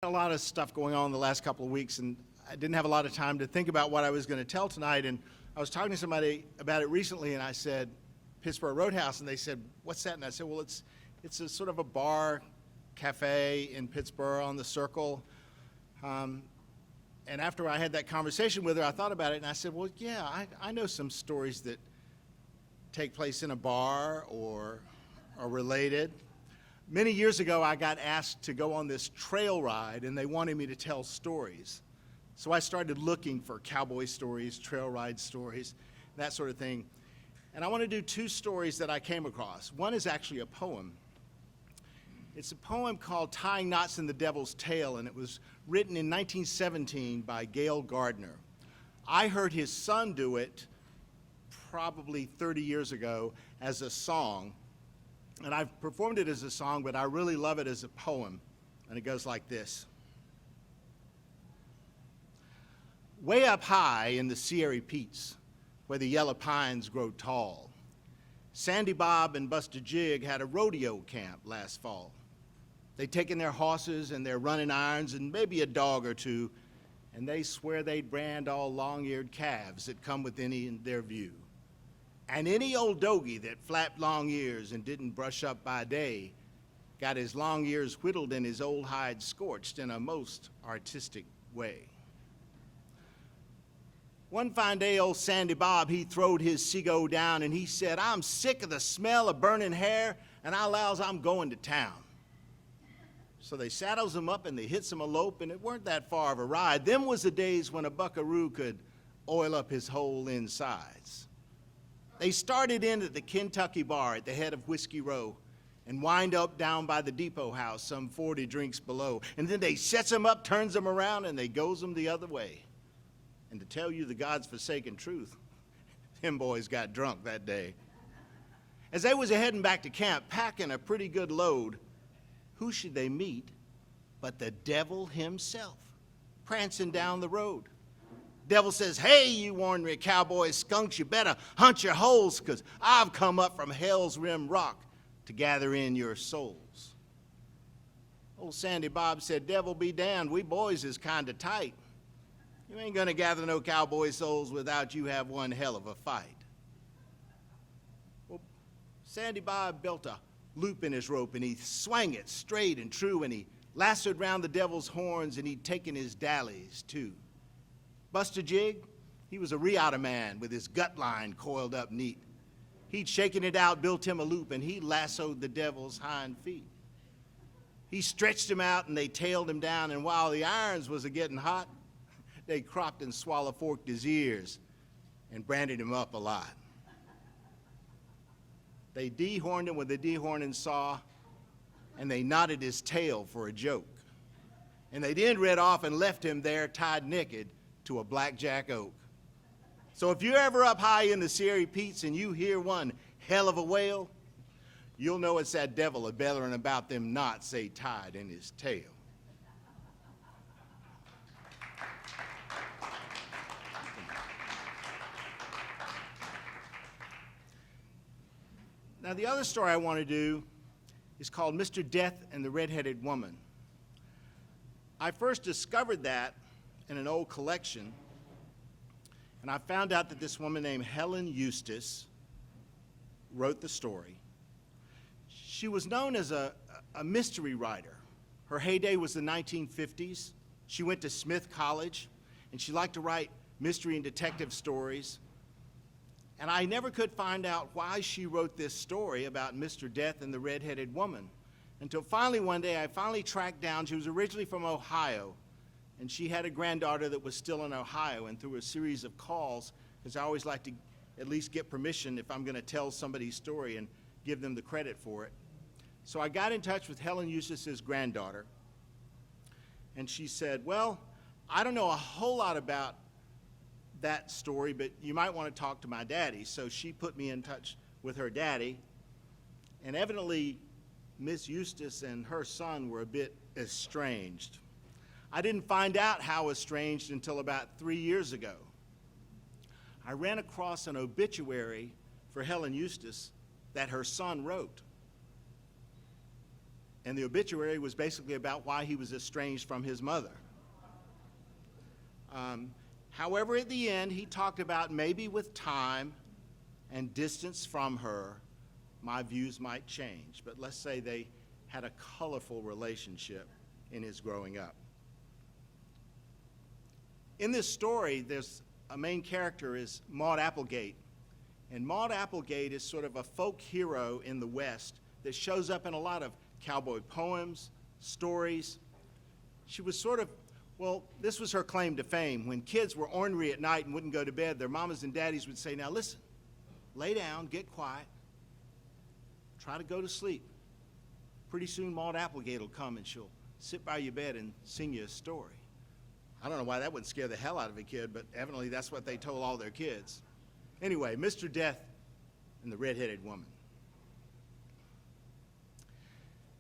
A lot of stuff going on the last couple of weeks, and I didn't have a lot of time to think about what I was going to tell tonight. And I was talking to somebody about it recently, and I said, Pittsburgh Roadhouse, and they said, what's that? And I said, well, it's a sort of a bar, cafe in Pittsburgh on the Circle. And after I had that conversation with her, I thought about it, and I said, well, yeah, I know some stories that take place in a bar or are related. Many years ago, I got asked to go on this trail ride, and they wanted me to tell stories. So I started looking for cowboy stories, trail ride stories, that sort of thing. And I want to do two stories that I came across. One is actually a poem. It's a poem called Tying Knots in the Devil's Tail, and it was written in 1917 by Gail Gardner. I heard his son do it probably 30 years ago as a song. And I've performed it as a song, but I really love it as a poem. And it goes like this. Way up high in the Sierra Peaks, where the yellow pines grow tall, Sandy Bob and Buster Jig had a rodeo camp last fall. They'd taken their horses and their running irons and maybe a dog or two, and they swear they'd brand all long-eared calves that come within their view. And any old dogie that flapped long ears and didn't brush up by day got his long ears whittled and his old hide scorched in a most artistic way. One fine day, old Sandy Bob, he throwed his Seago down and he said, I'm sick of the smell of burning hair, and I allows I'm going to town. So they saddles him up and they hits him a lope, and it weren't that far of a ride. Them was the days when a buckaroo could oil up his whole insides. They started in at the Kentucky bar at the head of Whiskey Row and wind up down by the depot house some 40 drinks below. And then they sets them up, turns them around, and they goes them the other way. And to tell you the God's forsaken truth, them boys got drunk that day. As they was a-heading back to camp, packing a pretty good load, who should they meet but the devil himself, prancing down the road. Devil says, hey, you ornery cowboy skunks, you better hunt your holes, 'cause I've come up from hell's rim rock to gather in your souls. Old Sandy Bob said, devil be damned, we boys is kind of tight. You ain't gonna gather no cowboy souls without you have one hell of a fight. Well, Sandy Bob built a loop in his rope, and he swang it straight and true, and he lassoed round the devil's horns, and he'd taken his dallies too. Buster Jig, he was a riata man with his gut line coiled up neat. He'd shaken it out, built him a loop, and he lassoed the devil's hind feet. He stretched him out, and they tailed him down, and while the irons was a-getting hot, they cropped and swallow-forked his ears and branded him up a lot. They dehorned him with a dehorning saw, and they knotted his tail for a joke. And they then rid off and left him there tied naked to a blackjack oak. So if you're ever up high in the Sierra Peaks and you hear one hell of a wail, you'll know it's that devil a-bellering about them knots they tied in his tail. Now, the other story I want to do is called Mr. Death and the Red-Headed Woman. I first discovered that in an old collection, and I found out that this woman named Helen Eustace wrote the story. She was known as a mystery writer. Her heyday was the 1950s. She went to Smith College, and she liked to write mystery and detective stories. And I never could find out why she wrote this story about Mr. Death and the Red-Headed Woman until finally one day I finally tracked down, she was originally from Ohio, and she had a granddaughter that was still in Ohio, and through a series of calls, because I always like to at least get permission if I'm going to tell somebody's story and give them the credit for it. So I got in touch with Helen Eustace's granddaughter, and she said, well, I don't know a whole lot about that story, but you might want to talk to my daddy. So she put me in touch with her daddy, and evidently Miss Eustace and her son were a bit estranged. I didn't find out how estranged until about 3 years ago. I ran across an obituary for Helen Eustace that her son wrote. And the obituary was basically about why he was estranged from his mother. However, at the end, he talked about maybe with time and distance from her, my views might change. But let's say they had a colorful relationship in his growing up. In this story, there's a main character is Maud Applegate. And Maud Applegate is sort of a folk hero in the West that shows up in a lot of cowboy poems, stories. She was sort of, well, this was her claim to fame. When kids were ornery at night and wouldn't go to bed, their mamas and daddies would say, now listen, lay down, get quiet, try to go to sleep. Pretty soon Maud Applegate will come and she'll sit by your bed and sing you a story. I don't know why that wouldn't scare the hell out of a kid, but evidently that's what they told all their kids. Anyway, Mr. Death and the Red-Headed Woman.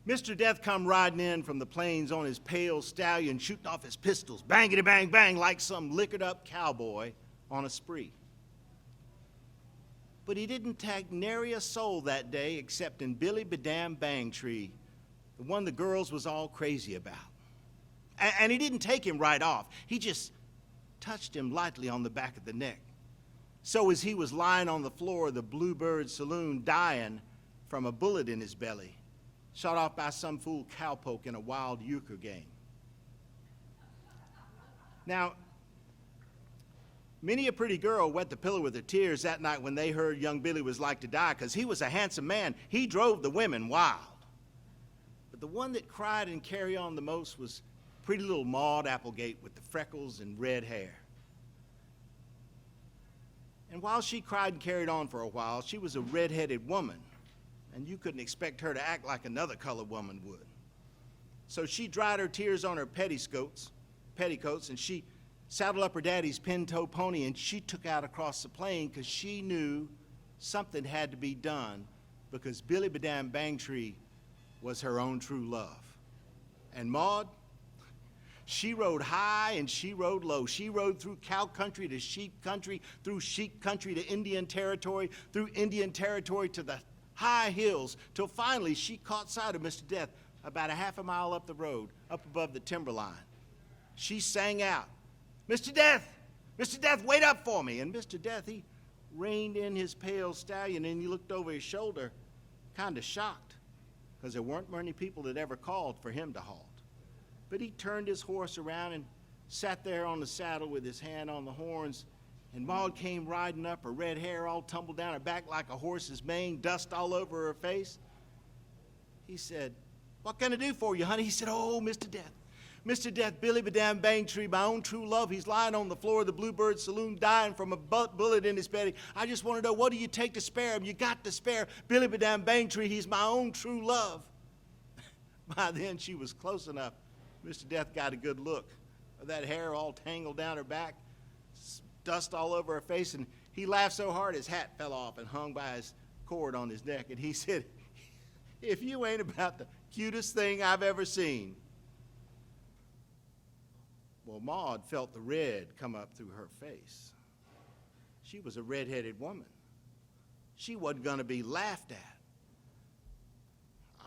Mr. Death come riding in from the plains on his pale stallion, shooting off his pistols, bangity bang bang, like some liquored up cowboy on a spree. But he didn't tag nary a soul that day except in Billy Badam Bangtree, the one the girls was all crazy about. And he didn't take him right off. He just touched him lightly on the back of the neck. So as he was lying on the floor of the Bluebird Saloon dying from a bullet in his belly, shot off by some fool cowpoke in a wild euchre game. Now, many a pretty girl wet the pillow with her tears that night when they heard young Billy was like to die, because he was a handsome man. He drove the women wild. But the one that cried and carried on the most was pretty little Maud Applegate with the freckles and red hair. And while she cried and carried on for a while, she was a red-headed woman, and you couldn't expect her to act like another colored woman would. So she dried her tears on her petticoats, and she saddled up her daddy's pinto pony, and she took out across the plain because she knew something had to be done, because Billy Badam Bangtree was her own true love. And Maud, she rode high and she rode low. She rode through cow country to sheep country, through sheep country to Indian territory, through Indian territory to the high hills, till finally she caught sight of Mr. Death about a half a mile up the road, up above the timberline. She sang out, Mr. Death, wait up for me. And Mr. Death, he reined in his pale stallion and he looked over his shoulder, kind of shocked, because there weren't many people that ever called for him to halt. But he turned his horse around and sat there on the saddle with his hand on the horns, and Maud came riding up, her red hair all tumbled down her back like a horse's mane, dust all over her face. He said, what can I do for you, honey? He said, oh, Mr. Death, Billy Badam Bangtree, my own true love, he's lying on the floor of the Bluebird Saloon dying from a bullet in his belly. I just want to know, what do you take to spare him? You got to spare Billy Badam Bangtree, he's my own true love. By then, she was close enough. Mr. Death got a good look. That hair all tangled down her back, dust all over her face, and he laughed so hard his hat fell off and hung by his cord on his neck. And he said, if you ain't about the cutest thing I've ever seen. Well, Maud felt the red come up through her face. She was a red-headed woman. She wasn't going to be laughed at.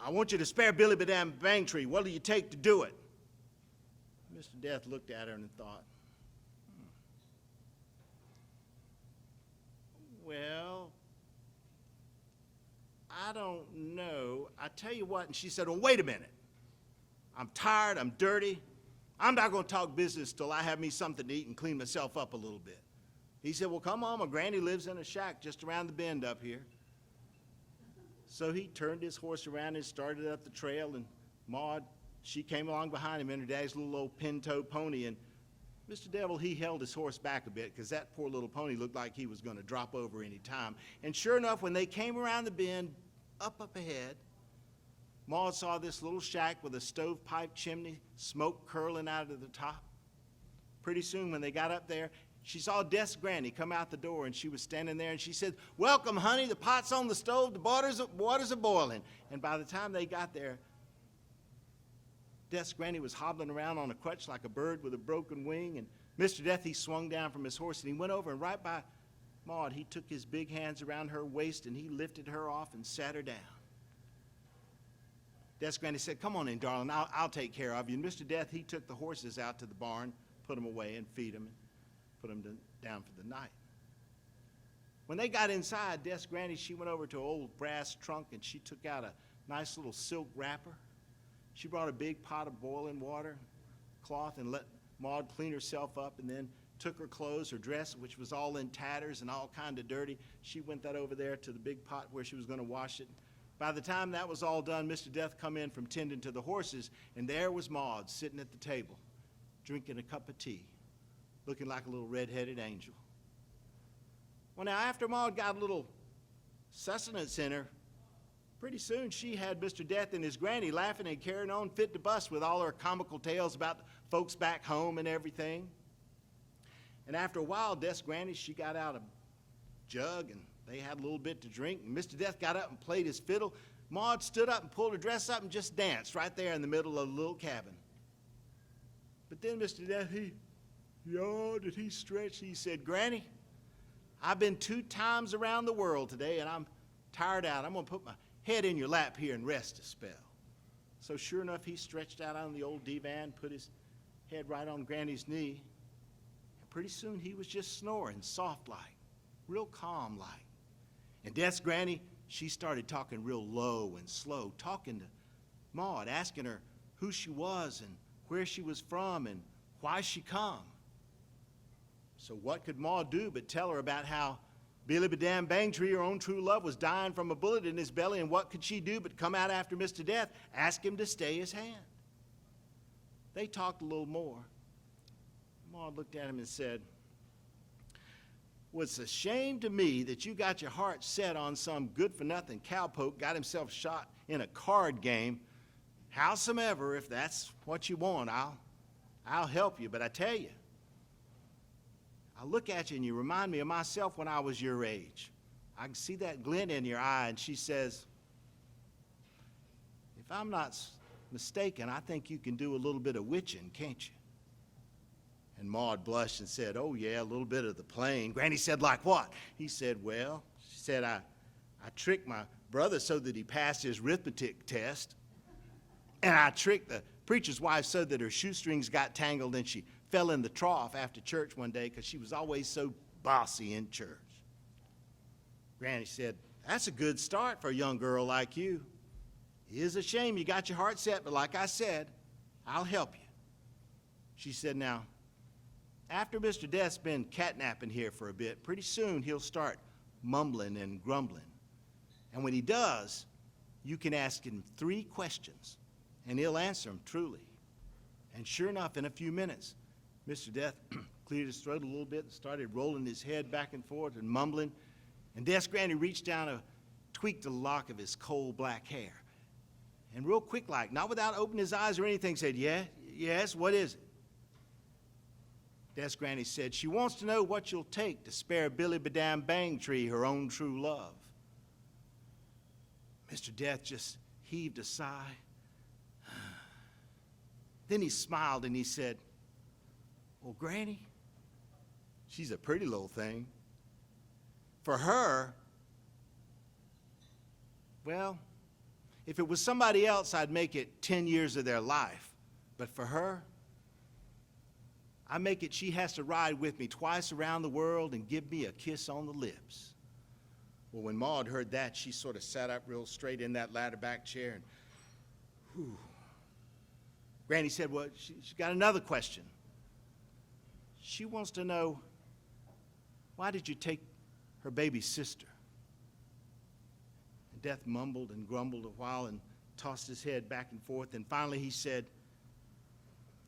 I want you to spare Billy Badam Bangtree. What do you take to do it? Mr. Death looked at her and thought, well, I don't know. I tell you what. And she said, well, wait a minute. I'm tired. I'm dirty. I'm not going to talk business till I have me something to eat and clean myself up a little bit. He said, well, come on. My granny lives in a shack just around the bend up here. So he turned his horse around and started up the trail, and Maud, she came along behind him in her daddy's little old pinto pony, and Mr. Devil, he held his horse back a bit because that poor little pony looked like he was going to drop over any time. And sure enough, when they came around the bend, up ahead, Maud saw this little shack with a stovepipe chimney, smoke curling out of the top. Pretty soon, when they got up there, she saw Death's granny come out the door, and she was standing there, and she said, welcome, honey, the pot's on the stove, the water's a boiling. And by the time they got there, Death's granny was hobbling around on a crutch like a bird with a broken wing, and Mr. Death, he swung down from his horse, and he went over, and right by Maud, he took his big hands around her waist, and he lifted her off and sat her down. Death's granny said, come on in, darling, I'll take care of you. And Mr. Death, he took the horses out to the barn, put them away and feed them, and put them down for the night. When they got inside, Death's granny, she went over to an old brass trunk and she took out a nice little silk wrapper. She brought a big pot of boiling water, cloth, and let Maud clean herself up, and then took her clothes, her dress, which was all in tatters and all kind of dirty. She went that over there to the big pot where she was going to wash it. By the time that was all done, Mr. Death come in from tending to the horses, and there was Maud sitting at the table, drinking a cup of tea, looking like a little red-headed angel. Well, now, after Maud got a little sustenance in her, pretty soon she had Mr. Death and his granny laughing and carrying on fit to bust with all her comical tales about folks back home and everything. And after a while, Death's granny, she got out a jug, and they had a little bit to drink. And Mr. Death got up and played his fiddle. Maud stood up and pulled her dress up and just danced right there in the middle of the little cabin. But then Mr. Death, he yawned and he stretched. He said, Granny, I've been 2 times around the world today, and I'm tired out. I'm going to put my head in your lap here and rest a spell. So sure enough, he stretched out on the old divan, put his head right on Granny's knee. And pretty soon he was just snoring soft-like, real calm-like. And Death's granny, she started talking real low and slow, talking to Maud, asking her who she was and where she was from and why she come. So what could Maud do but tell her about how Billy Badam Bangtree, her own true love, was dying from a bullet in his belly, and what could she do but come out after Mr. Death, ask him to stay his hand? They talked a little more. Maud looked at him and said, well, it's a shame to me that you got your heart set on some good-for-nothing cowpoke, got himself shot in a card game. Howsomever, if that's what you want, I'll help you. But I tell you, I look at you and you remind me of myself when I was your age. I can see that glint in your eye. And she says, if I'm not mistaken, I think you can do a little bit of witching, can't you? And Maud blushed and said, oh, yeah, a little bit of the plain. Granny said, like what? He said, well, she said, I tricked my brother so that he passed his arithmetic test. And I tricked the preacher's wife so that her shoestrings got tangled and she fell in the trough after church one day because she was always so bossy in church. Granny said, that's a good start for a young girl like you. It is a shame you got your heart set, but like I said, I'll help you. She said, now, after Mr. Death's been catnapping here for a bit, pretty soon he'll start mumbling and grumbling. And when he does, you can ask him 3 questions, and he'll answer them truly. And sure enough, in a few minutes, Mr. Death cleared his throat a little bit and started rolling his head back and forth and mumbling. And Death's granny reached down and tweaked a lock of his coal black hair. And real quick like, not without opening his eyes or anything, said, yeah, yes, what is it? Death's granny said, she wants to know what you'll take to spare Billy Badam Bangtree, her own true love. Mr. Death just heaved a sigh. Then he smiled and he said, well, Granny, she's a pretty little thing. For her, well, if it was somebody else, I'd make it 10 years of their life. But for her, I make it she has to ride with me twice around the world and give me a kiss on the lips. Well, when Maud heard that, she sort of sat up real straight in that ladder back chair and, whew. Granny said, well, she's got another question. She wants to know, why did you take her baby sister? And Death mumbled and grumbled a while and tossed his head back and forth, and finally he said,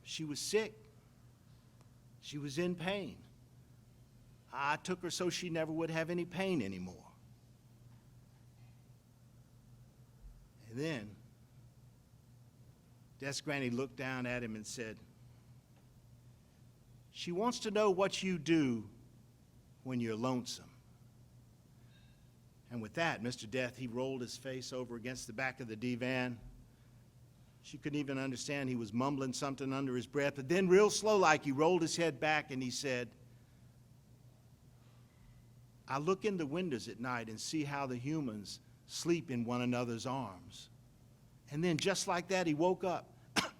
she was sick. She was in pain. I took her so she never would have any pain anymore. And then Death's granny looked down at him and said, she wants to know what you do when you're lonesome. And with that, Mr. Death, he rolled his face over against the back of the divan. She couldn't even understand. He was mumbling something under his breath. But then real slow like, he rolled his head back and he said, I look in the windows at night and see how the humans sleep in one another's arms. And then just like that, he woke up,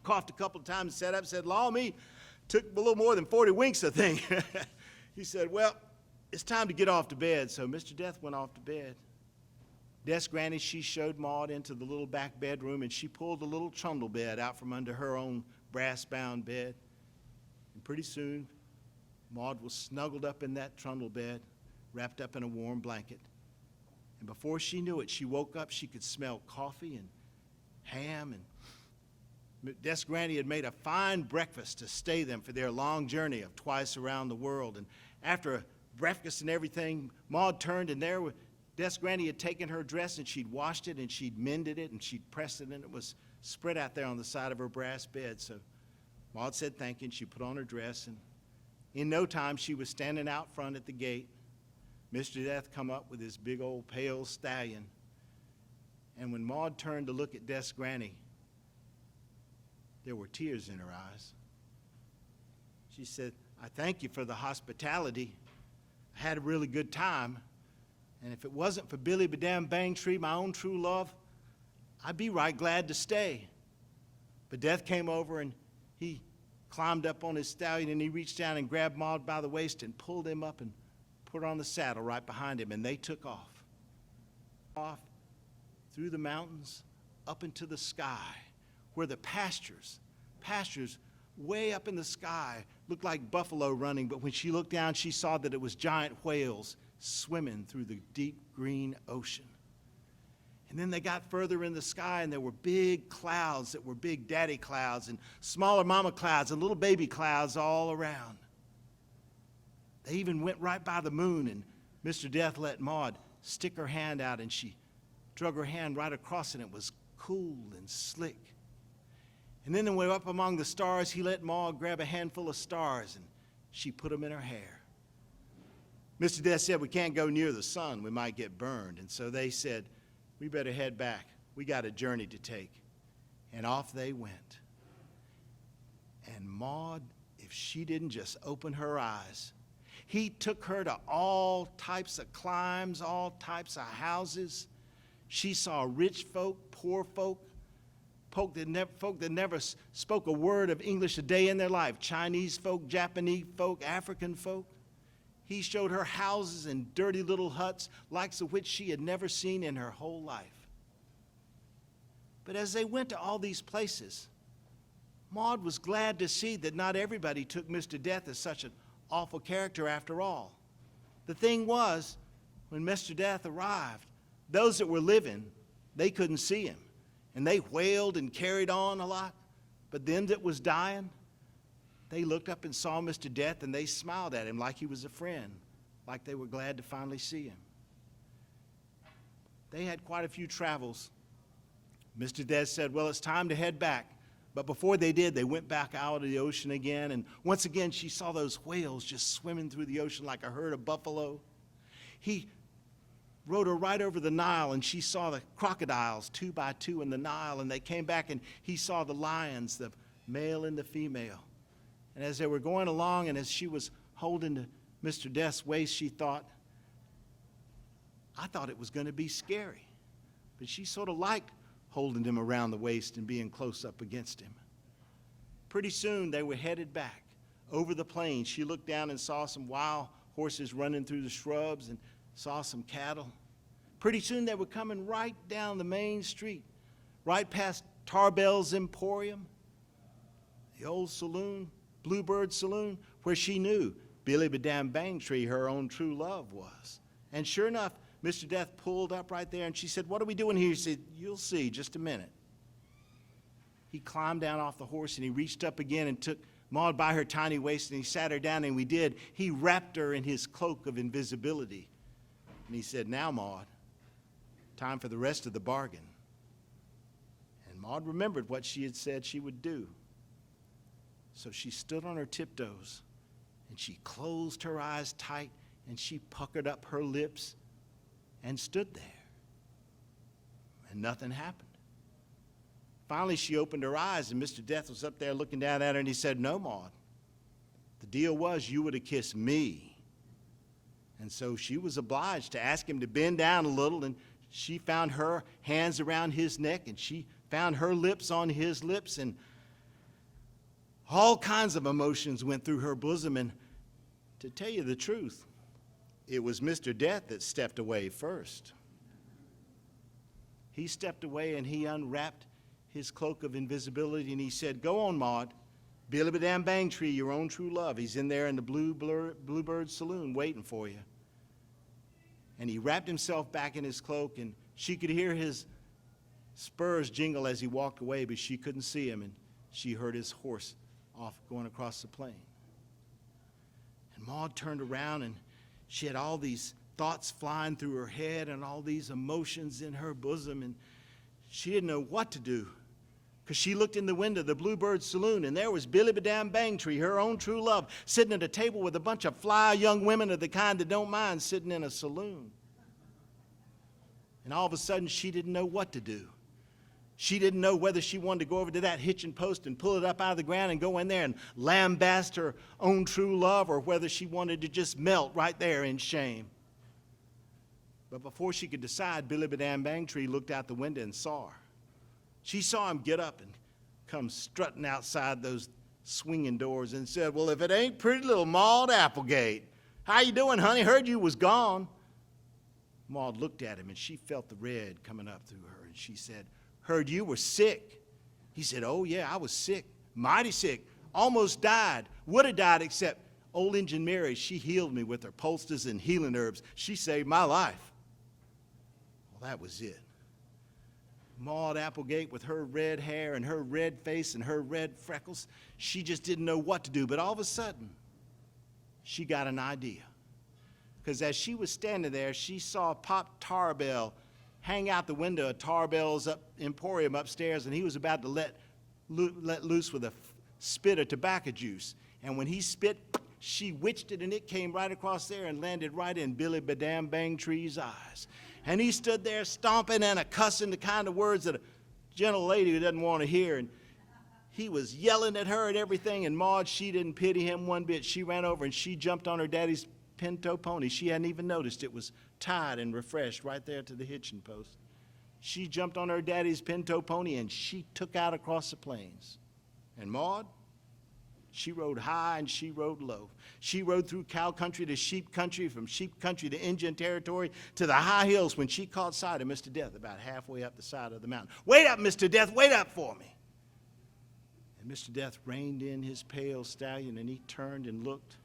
coughed a couple of times, sat up, said, "Law me, took a little more than 40 winks, I think." He said, "Well, it's time to get off to bed." So Mr. Death went off to bed. Death's granny, she showed Maud into the little back bedroom, and she pulled a little trundle bed out from under her own brass-bound bed. And pretty soon, Maud was snuggled up in that trundle bed, wrapped up in a warm blanket. And before she knew it, she woke up. She could smell coffee and ham, and Death's granny had made a fine breakfast to stay them for their long journey of twice around the world. And after breakfast and everything, Maud turned, and there Death's granny had taken her dress, and she'd washed it, and she'd mended it, and she'd pressed it, and it was spread out there on the side of her brass bed. So Maud said thank you, and she put on her dress, and in no time she was standing out front at the gate. Mr. Death come up with his big old pale stallion. And when Maud turned to look at Death's granny, there were tears in her eyes. She said, "I thank you for the hospitality. I had a really good time. And if it wasn't for Billy Badam Bangtree, my own true love, I'd be right glad to stay." But Death came over, and he climbed up on his stallion, and he reached down and grabbed Maud by the waist and pulled him up and put her on the saddle right behind him, and they took off. Off through the mountains, up into the sky, where the pastures way up in the sky looked like buffalo running, but when she looked down, she saw that it was giant whales swimming through the deep green ocean. And then they got further in the sky, and there were big clouds that were big daddy clouds, and smaller mama clouds, and little baby clouds all around. They even went right by the moon, and Mr. Death let Maud stick her hand out, and she drug her hand right across, and it was cool and slick. And then when we were up among the stars, he let Maud grab a handful of stars, and she put them in her hair. Mr. Death said, "We can't go near the sun. We might get burned." And so they said, "We better head back. We got a journey to take." And off they went. And Maud, if she didn't just open her eyes, he took her to all types of climes, all types of houses. She saw rich folk, poor folk, folk that never spoke a word of English a day in their life, Chinese folk, Japanese folk, African folk. He showed her houses and dirty little huts, likes of which she had never seen in her whole life. But as they went to all these places, Maud was glad to see that not everybody took Mr. Death as such an awful character after all. The thing was, when Mr. Death arrived, those that were living, they couldn't see him. And they wailed and carried on a lot. But them that was dying, they looked up and saw Mr. Death, and they smiled at him like he was a friend, like they were glad to finally see him. They had quite a few travels. Mr. Death said, "Well, it's time to head back." But before they did, they went back out of the ocean again, and once again she saw those whales just swimming through the ocean like a herd of buffalo. He rode her right over the Nile, and she saw the crocodiles 2 by 2 in the Nile, and they came back, and he saw the lions, the male and the female. And as they were going along, and as she was holding to Mr. Death's waist, she thought, "I thought it was going to be scary." But she sort of liked holding him around the waist and being close up against him. Pretty soon they were headed back over the plains. She looked down and saw some wild horses running through the shrubs and saw some cattle. Pretty soon they were coming right down the main street, right past Tarbell's Emporium, the old saloon, Bluebird Saloon, where she knew Billy Badam Bangtree, her own true love, was. And sure enough, Mr. Death pulled up right there, and she said, "What are we doing here?" He said, "You'll see, just a minute." He climbed down off the horse, and he reached up again and took Maud by her tiny waist, and he sat her down, and he wrapped her in his cloak of invisibility. And he said, "Now, Maud, time for the rest of the bargain." And Maud remembered what she had said she would do. So she stood on her tiptoes, and she closed her eyes tight, and she puckered up her lips and stood there. And nothing happened. Finally, she opened her eyes, and Mr. Death was up there looking down at her, and he said, "No, Maud, the deal was you were to kiss me." And so she was obliged to ask him to bend down a little, and she found her hands around his neck, and she found her lips on his lips, and all kinds of emotions went through her bosom. And to tell you the truth, it was Mr. Death that stepped away first. He stepped away and he unwrapped his cloak of invisibility and he said, "Go on, Maud. Billy Badam Bangtree, your own true love. He's in there in the Bluebird Saloon waiting for you." And he wrapped himself back in his cloak, and she could hear his spurs jingle as he walked away, but she couldn't see him, and she heard his horse off going across the plain. And Maud turned around, and she had all these thoughts flying through her head and all these emotions in her bosom, and she didn't know what to do. Because she looked in the window of the Bluebird Saloon, and there was Billy Badam Bangtree, her own true love, sitting at a table with a bunch of fly young women of the kind that don't mind sitting in a saloon. And all of a sudden, she didn't know what to do. She didn't know whether she wanted to go over to that hitching post and pull it up out of the ground and go in there and lambast her own true love, or whether she wanted to just melt right there in shame. But before she could decide, Billy Badam Bangtree looked out the window and saw her. She saw him get up and come strutting outside those swinging doors and said, "Well, if it ain't pretty little Maud Applegate. How you doing, honey? Heard you was gone." Maud looked at him and she felt the red coming up through her, and she said, "Heard you were sick." He said, "Oh yeah, I was sick, mighty sick, almost died, would have died except old Injun Mary, she healed me with her poultices and healing herbs. She saved my life." Well, that was it. Maud Applegate, with her red hair and her red face and her red freckles, she just didn't know what to do. But all of a sudden, she got an idea. Because as she was standing there, she saw Pop Tarbell hang out the window of Tarbell's emporium upstairs, and he was about to let loose with a spit of tobacco juice. And when he spit, she witched it, and it came right across there and landed right in Billy Badam Bangtree's eyes. And he stood there stomping and a-cussing the kind of words that a gentle lady who doesn't want to hear. And he was yelling at her and everything. And Maud, she didn't pity him one bit. She ran over and she jumped on her daddy's pinto pony. She hadn't even noticed it was tied and refreshed right there to the hitching post. She jumped on her daddy's pinto pony and she took out across the plains. And Maud, she rode high and she rode low. She rode through cow country to sheep country, from sheep country to Indian territory, to the high hills, when she caught sight of Mr. Death about halfway up the side of the mountain. "Wait up, Mr. Death, wait up for me." And Mr. Death reined in his pale stallion, and he turned and looked.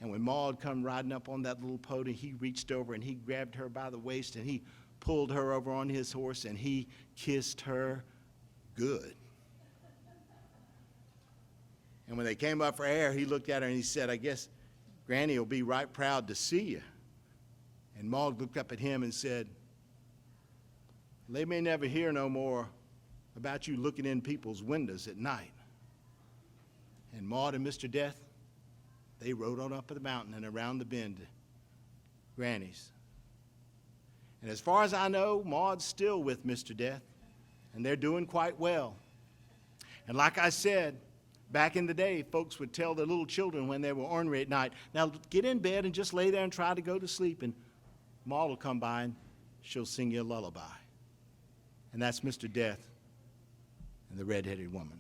And when Maud come riding up on that little pony, he reached over and he grabbed her by the waist and he pulled her over on his horse and he kissed her good. And when they came up for air, he looked at her and he said, "I guess Granny will be right proud to see you." And Maud looked up at him and said, "They may never hear no more about you looking in people's windows at night." And Maud and Mr. Death, they rode on up the mountain and around the bend to Granny's. And as far as I know, Maud's still with Mr. Death, and they're doing quite well. And like I said, back in the day, folks would tell their little children when they were ornery at night, "Now get in bed and just lay there and try to go to sleep," and Maud will come by and she'll sing you a lullaby. And that's Mr. Death and the red-headed woman.